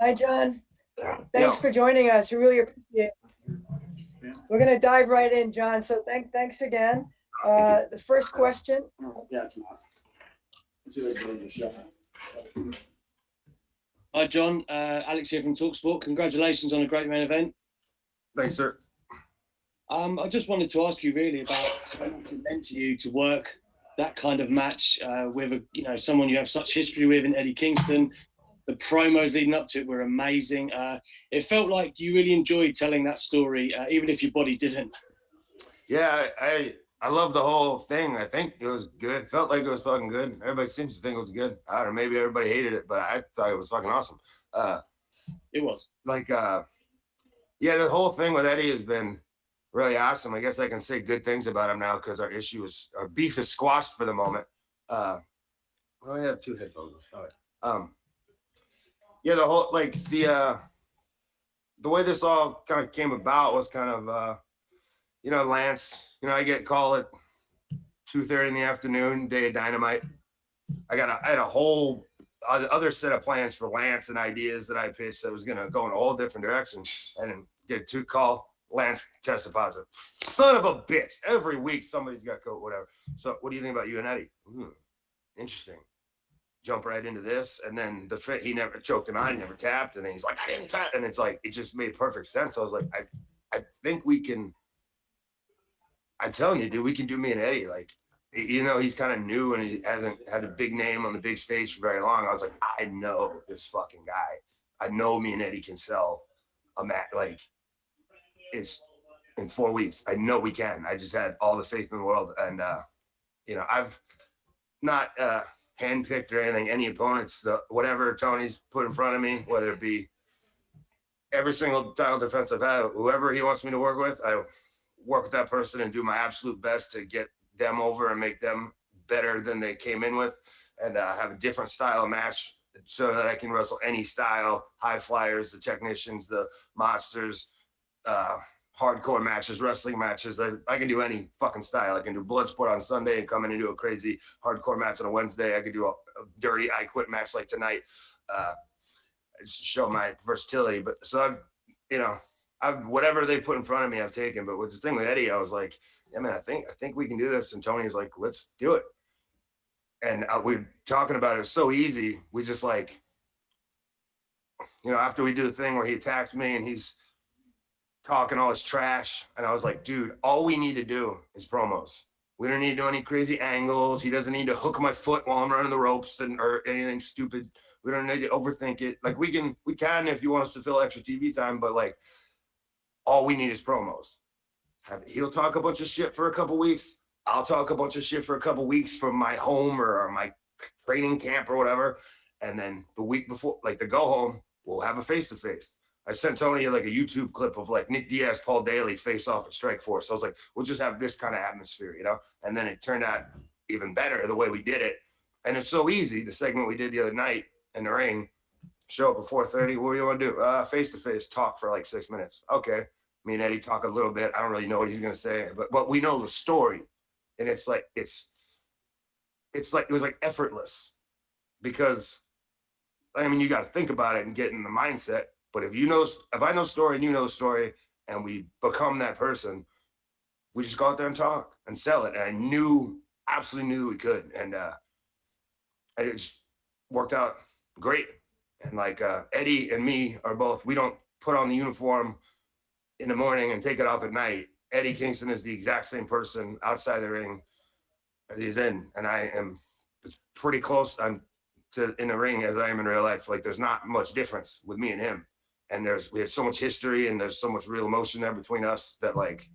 Hi, John. Yo. Thanks for joining us. We really appreciate it. We're going to dive right in, John. So thanks again. The first question. Yeah, it's not. It's a good shot. Hi, John. Alex here from TalkSport. Congratulations on a great main event. Thanks, sir. I just wanted to ask you really about how much it meant to you to work that kind of match with someone you have such history with in Eddie Kingston. The promos leading up to it were amazing. It felt like you really enjoyed telling that story, even if your body didn't. Yeah, I love the whole thing. I think it was good. Felt like it was fucking good. Everybody seems to think it was good. I don't know, maybe everybody hated it, but I thought it was fucking awesome. It was. Yeah, the whole thing with Eddie has been really awesome. I guess I can say good things about him now because our beef is squashed for the moment. I have two headphones. All right. Yeah, the whole the way this all kind of came about was kind of Lance. I get called at 2:30 in the afternoon, day of Dynamite. I had a whole other set of plans for Lance and ideas that I pitched that was gonna go in a whole different direction, and then get to call Lance tested positive. Son of a bitch! Every week somebody's got COVID, whatever. So, what do you think about you and Eddie? Interesting. Jump right into this, and then he never choked him out, he never tapped, and then he's like, I didn't tap, and it's like it just made perfect sense. I was like, I think we can. I'm telling you, dude, we can do me and Eddie. Like, he's kind of new and he hasn't had a big name on the big stage for very long. I was like, I know this fucking guy. I know me and Eddie can sell a match. Like, it's in 4 weeks. I know we can. I just had all the faith in the world, and I've not handpicked or anything, any opponents, whatever Tony's put in front of me, whether it be every single title defense I've had, whoever he wants me to work with, I work with that person and do my absolute best to get them over and make them better than they came in with, and have a different style of match so that I can wrestle any style, high flyers, the technicians, the monsters, hardcore matches, wrestling matches. I can do any fucking style. I can do Bloodsport on Sunday and come in and do a crazy hardcore match on a Wednesday. I could do a dirty I Quit match like tonight. Just to show my versatility. But so I've whatever they put in front of me, I've taken. But with the thing with Eddie, I was like, yeah, man, I think we can do this. And Tony's like, let's do it. And we're talking about it. It was so easy. We just after we do the thing where he attacks me and he's talking all his trash, and I was like, dude, all we need to do is promos. We don't need to do any crazy angles. He doesn't need to hook my foot while I'm running the ropes or anything stupid. We don't need to overthink it. Like, we can if you want us to fill extra TV time, but like, all we need is promos. He'll talk a bunch of shit for a couple weeks. I'll talk a bunch of shit for a couple weeks from my home or my training camp or whatever. And then the week before, like the go home, we'll have a face-to-face. I sent Tony like a YouTube clip of like Nick Diaz, Paul Daly face off at Strikeforce. So I was like, we'll just have this kind of atmosphere, And then it turned out even better the way we did it. And it's so easy. The segment we did the other night in the ring, show up at 4:30. What do you want to do? Face-to-face talk for like 6 minutes. Okay. Me and Eddie talk a little bit. I don't really know what he's going to say, but we know the story. And it's like, it was like effortless because, I mean, you got to think about it and get in the mindset. But if I know story and you know the story and we become that person, we just go out there and talk and sell it. And I absolutely knew we could. And it just worked out great. And like Eddie and me are both, we don't put on the uniform in the morning and take it off at night. Eddie Kingston is the exact same person outside the ring as he's in. And I am pretty close in the ring as I am in real life. Like, there's not much difference with me and him. And we have so much history and there's so much real emotion there between us that like,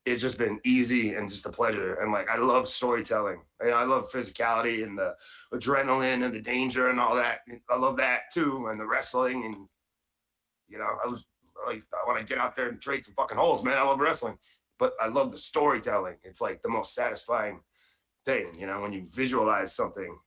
it's just been easy and just a pleasure. And like, I love storytelling. I love physicality and the adrenaline and the danger and all that. I love that too. And the wrestling and, I want to get out there and trade some fucking holes, man. I love wrestling, but I love the storytelling. It's like the most satisfying thing, when you visualize something.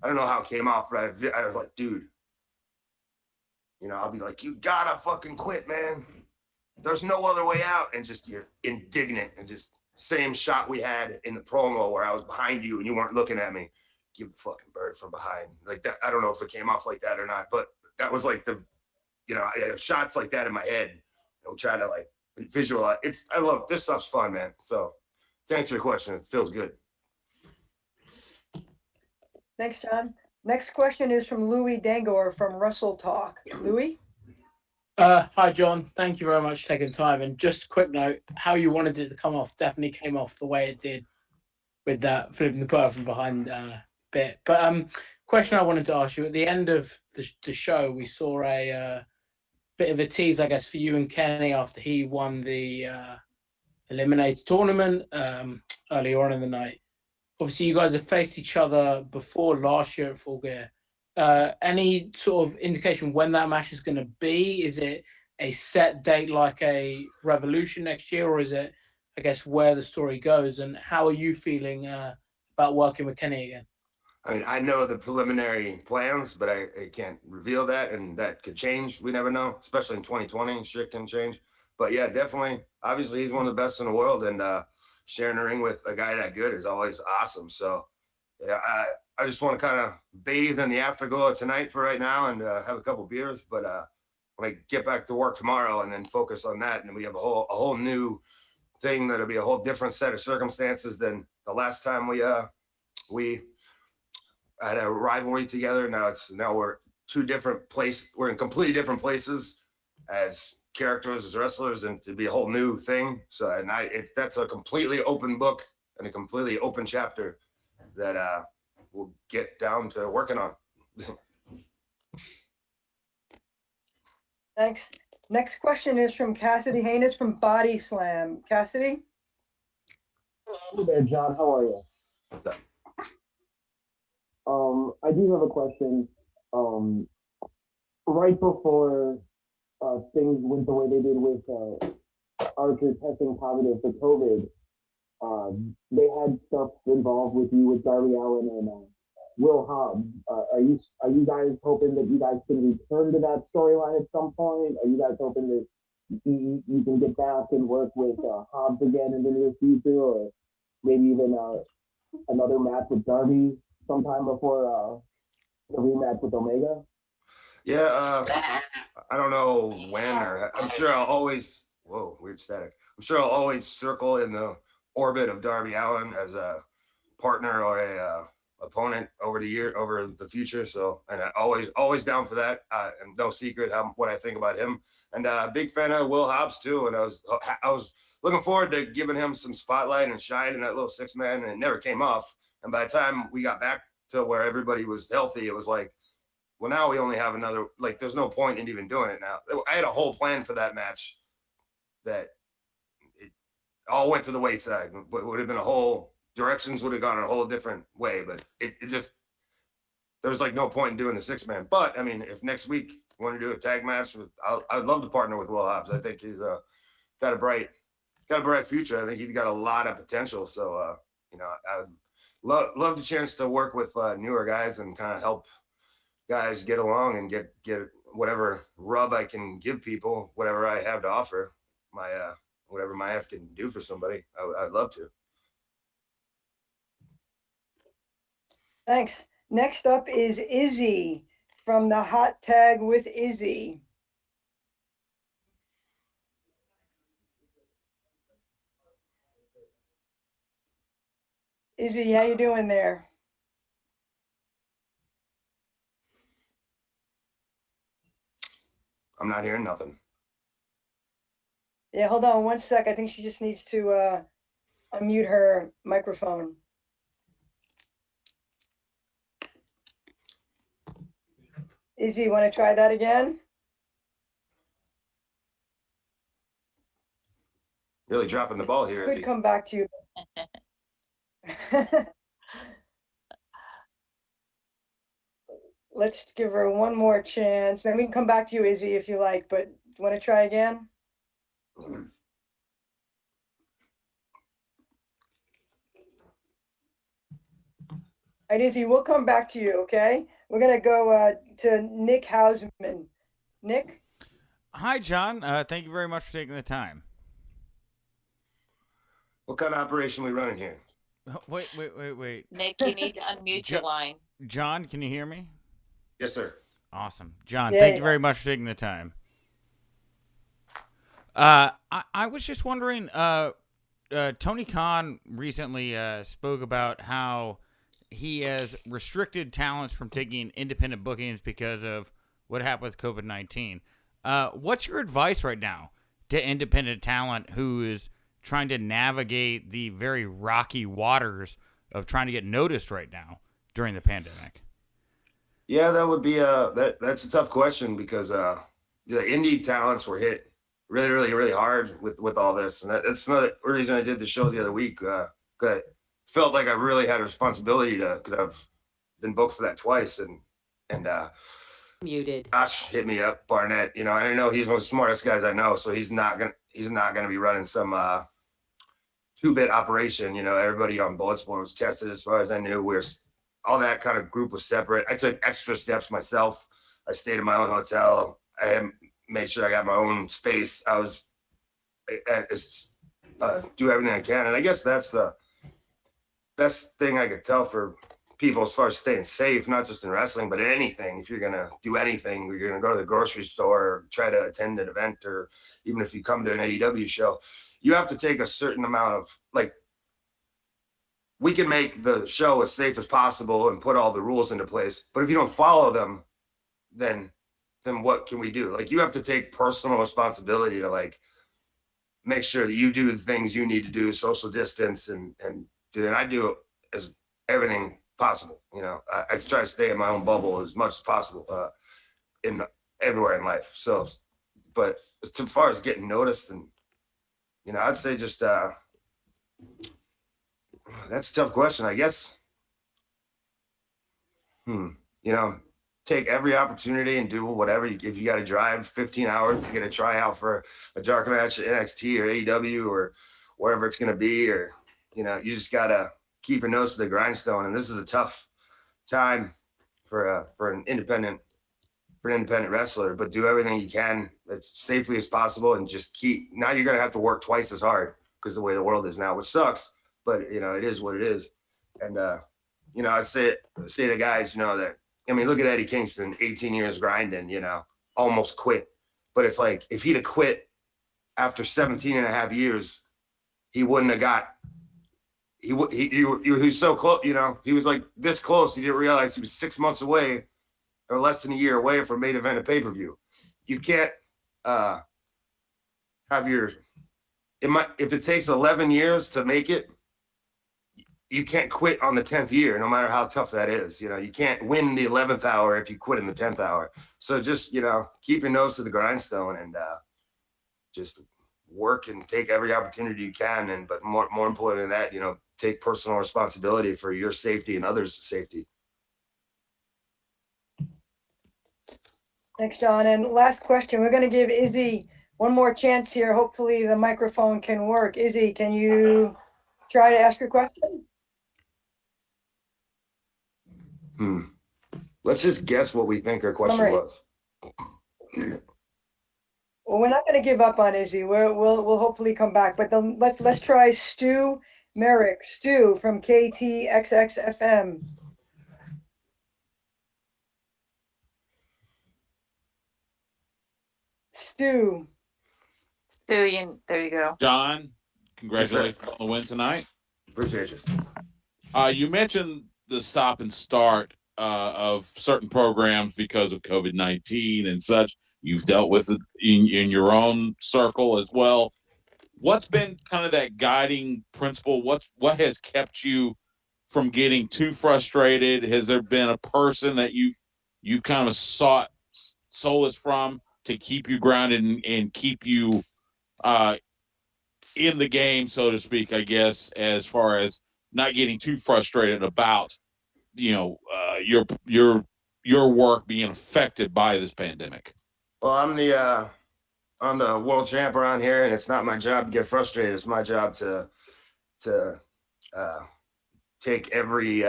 I don't know how it came off, but I was like, dude, I'll be like, you gotta fucking quit, man. There's no other way out. And just, you're indignant and just same shot we had in the promo where I was behind you and you weren't looking at me. Give the fucking bird from behind. Like that. I don't know if it came off like that or not, but that was like I have shots like that in my head. Try to like visualize. I love this stuff's fun, man. So to answer your question, it feels good. Thanks, John. Next question is from Louis Dangor from Russell Talk. Louis? Hi, John. Thank you very much for taking time. And just a quick note, how you wanted it to come off definitely came off the way it did with that flipping the bird from behind bit. But question I wanted to ask you, at the end of the show, we saw a bit of a tease, I guess, for you and Kenny after he won the Eliminator tournament earlier on in the night. Obviously, you guys have faced each other before last year at Full Gear. Any sort of indication when that match is going to be? Is it a set date like a Revolution next year, or is it, I guess, where the story goes? And how are you feeling about working with Kenny again? I mean, I know the preliminary plans, but I can't reveal that, and that could change. We never know, especially in 2020. Shit can change. But yeah, definitely. Obviously, he's one of the best in the world, and sharing a ring with a guy that good is always awesome. So yeah, I just want to kind of bathe in the afterglow of tonight for right now and have a couple beers. But when I get back to work tomorrow and then focus on that, and we have a whole new thing that'll be a whole different set of circumstances than the last time we had a rivalry together. Now we're two different places. We're in completely different places as characters, as wrestlers, and to be a whole new thing. So, and that's a completely open book and a completely open chapter that we'll get down to working on. Thanks. Next question is from Cassidy Haynes from Body Slam. Cassidy? Hey there, John. How are you? What's up? I do have a question. Right before things went the way they did with Archer testing positive for COVID, they had stuff involved with you with Darby Allin and Will Hobbs. Are you guys hoping that you guys can return to that storyline at some point? Are you guys hoping that you can get back and work with Hobbs again in the near future, or maybe even another match with Darby sometime before the rematch with Omega? Yeah, I don't know when, or I'm sure I'll always. Whoa, weird static. I'm sure I'll always circle in the orbit of Darby Allin as a partner or a opponent over the future. So, and I always down for that. And no secret what I think about him. And big fan of Will Hobbs too. And I was looking forward to giving him some spotlight and shine in that little 6-man, and it never came off. And by the time we got back to where everybody was healthy, it was like, well, now we only have another, like, there's no point in even doing it now. I had a whole plan for that match that it all went to the wayside. It would have been directions would have gone a whole different way, but it just, there's like no point in doing the 6-man. But I mean, if next week you want to do a tag match I'd love to partner with Will Hobbs. I think he's got a bright future. I think he's got a lot of potential. So, I'd love the chance to work with newer guys and kind of help guys get along and get whatever rub I can give people, whatever I have to offer, whatever my ass can do for somebody. I'd love to. Thanks. Next up is Izzy from the Hot Tag with Izzy. Izzy, how you doing there? I'm not hearing nothing. Yeah, hold on one sec. I think she just needs to unmute her microphone. Izzy, want to try that again? Really dropping the ball here. Could come back to you. Let's give her one more chance. Then we can come back to you, Izzy, if you like. But do you want to try again? All right, Izzy, we'll come back to you, okay? We're going to go to Nick Hausman. Nick? Hi, John. Thank you very much for taking the time. What kind of operation are we running here? Wait. Nick, you need to unmute your line. John, can you hear me? Yes, sir. Awesome. John, Yeah, thank you yeah. very much for taking the time. I was just wondering, Tony Khan recently spoke about how he has restricted talents from taking independent bookings because of what happened with COVID-19. What's your advice right now to independent talent who is trying to navigate the very rocky waters of trying to get noticed right now during the pandemic? Yeah, that would be that's a tough question because the indie talents were hit really, really, really hard with all this, and that's another reason I did the show the other week. I felt like I really had a responsibility because I've been booked for that twice, and Muted. Josh hit me up, Barnett. You know, I know he's one of the smartest guys I know, so he's not gonna be running some 2-bit operation. You know, everybody on Bloodsport was tested as far as I knew. All that kind of group was separate. I took extra steps myself. I stayed in my own hotel. I made sure I got my own space. I was do everything I can, and I guess that's the best thing I could tell for people as far as staying safe, not just in wrestling, but anything. If you're gonna do anything, you're gonna go to the grocery store or try to attend an event, or even if you come to an AEW show, you have to take a certain amount of, like, we can make the show as safe as possible and put all the rules into place, but if you don't follow them, then what can we do? Like, you have to take personal responsibility to, like, make sure that you do the things you need to do, social distance, and I do as everything possible. You know, I try to stay in my own bubble as much as possible in everywhere in life. So, but as far as getting noticed, and, you know, I'd say just that's a tough question, I guess. You know, take every opportunity and do whatever. If you got to drive 15 hours to get a tryout for a dark match at NXT or AEW or wherever it's going to be, or, you know, you just got to keep your nose to the grindstone. And this is a tough time for an independent wrestler, but do everything you can as safely as possible, and just now you're going to have to work twice as hard because the way the world is now, which sucks, but, you know, it is what it is. And, you know, I say to guys, you know, that, I mean, look at Eddie Kingston, 18 years grinding, you know, almost quit. But it's like, if he'd have quit after 17 and a half years, he wouldn't have got, he was so close, you know, he was like this close. He didn't realize he was 6 months away or less than a year away from main event of pay-per-view. You can't have if it takes 11 years to make it, you can't quit on the 10th year, no matter how tough that is. You know, you can't win the 11th hour if you quit in the 10th hour. So just, you know, keep your nose to the grindstone and just work and take every opportunity you can. But more important than that, you know, take personal responsibility for your safety and others' safety. Thanks, John. And last question, we're going to give Izzy one more chance here. Hopefully the microphone can work. Izzy, can you try to ask your question? Let's just guess what we think our question was. Well, we're not going to give up on Izzy. We'll hopefully come back. But let's try Stu Merrick. Stu from KTXXFM. Stu. There you go. John, congratulations on the win tonight. Appreciate you. You mentioned the stop and start of certain programs because of COVID-19 and such. You've dealt with it in your own circle as well. What's been kind of that guiding principle? What has kept you from getting too frustrated? Has there been a person that you've kind of sought solace from to keep you grounded and keep you in the game, so to speak, I guess, as far as not getting too frustrated about, you know, your work being affected by this pandemic? Well, I'm the world champ around here, and it's not my job to get frustrated. It's my job to take every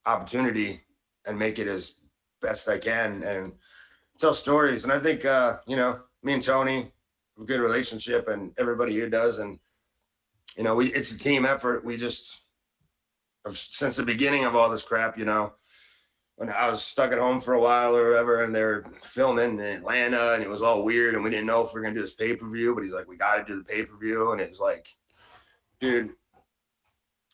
opportunity and make it as best I can and tell stories. And I think, you know, me and Tony have a good relationship, and everybody here does. And, you know, it's a team effort. We just, since the beginning of all this crap, you know, when I was stuck at home for a while or whatever, and they were filming in Atlanta, and it was all weird, and we didn't know if we were gonna do this pay-per-view, but he's like, we got to do the pay-per-view, and it's like, dude,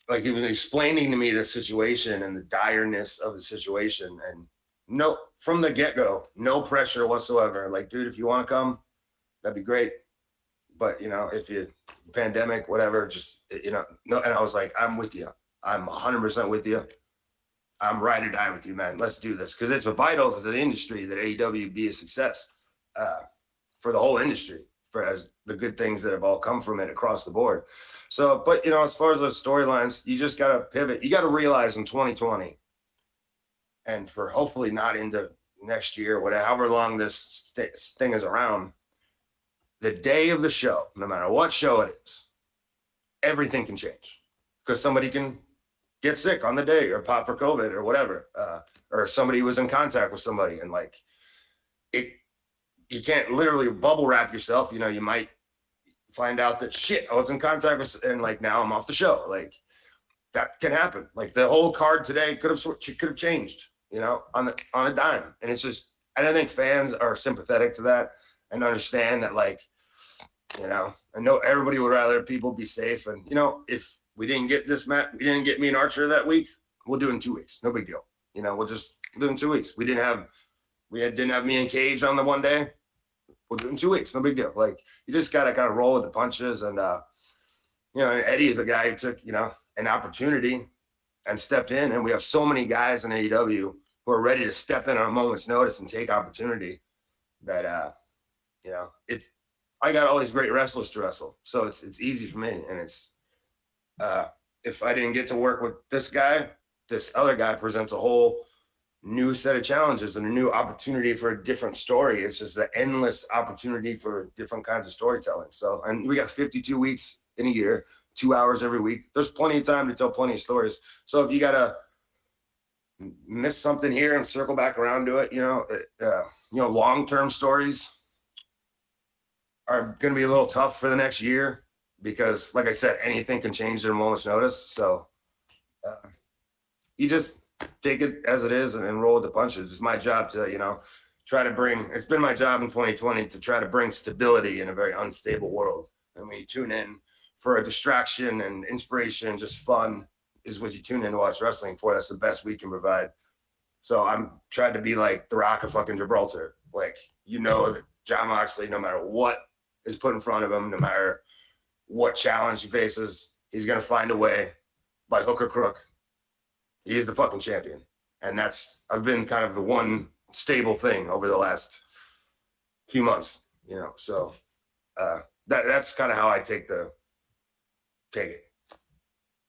like he was explaining to me the situation and the direness of the situation, and no, from the get-go, no pressure whatsoever. Like, dude, if you want to come, that'd be great, but you know, if you pandemic, whatever, just you know, no. And I was like, I'm with you. I'm 100% with you. I'm ride or die with you, man. Let's do this because it's vital to the industry that AEW be a success for the whole industry, for as the good things that have all come from it across the board. So, but you know, as far as those storylines, you just got to pivot. You got to realize in 2020, and for hopefully not into next year, whatever, however long this thing is around, the day of the show, no matter what show it is, everything can change because somebody can get sick on the day or pop for COVID or whatever, or somebody was in contact with somebody and like it, you can't literally bubble wrap yourself. You know, you might find out that shit, I was in contact with, and like now I'm off the show. Like that can happen. Like the whole card today could have changed, you know, on a dime. And it's just, and I think fans are sympathetic to that and understand that, like, you know, I know everybody would rather people be safe. And, you know, if we didn't get this match, we didn't get me and Archer that week, we'll do it in 2 weeks. No big deal. You know, we'll just do it in 2 weeks. We didn't have me and Cage on the one day. We'll do it in 2 weeks. No big deal. Like, you just got to kind of roll with the punches. And, you know, Eddie is a guy who took, you know, an opportunity and stepped in. And we have so many guys in AEW who are ready to step in on a moment's notice and take opportunity that, you know, I got all these great wrestlers to wrestle. So it's easy for me. And it's, if I didn't get to work with this guy, this other guy presents a whole new set of challenges and a new opportunity for a different story. It's just an endless opportunity for different kinds of storytelling. So, and we got 52 weeks in a year, 2 hours every week. There's plenty of time to tell plenty of stories. So if you got to miss something here and circle back around to it, you know, long-term stories are going to be a little tough for the next year because, like I said, anything can change at a moment's notice. So you just take it as it is and roll with the punches. It's my job to, you know, it's been my job in 2020 to try to bring stability in a very unstable world. And when you tune in for a distraction and inspiration, just fun is what you tune in to watch wrestling for. That's the best we can provide. So I'm trying to be like the Rock of fucking Gibraltar. Like, you know, that Jon Moxley, no matter what is put in front of him, no matter what challenge he faces, he's going to find a way by hook or crook. He's the fucking champion. And I've been kind of the one stable thing over the last few months, you know? So that's kind of how I take it.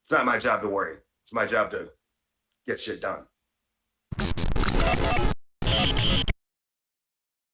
It's not my job to worry. It's my job to get shit done.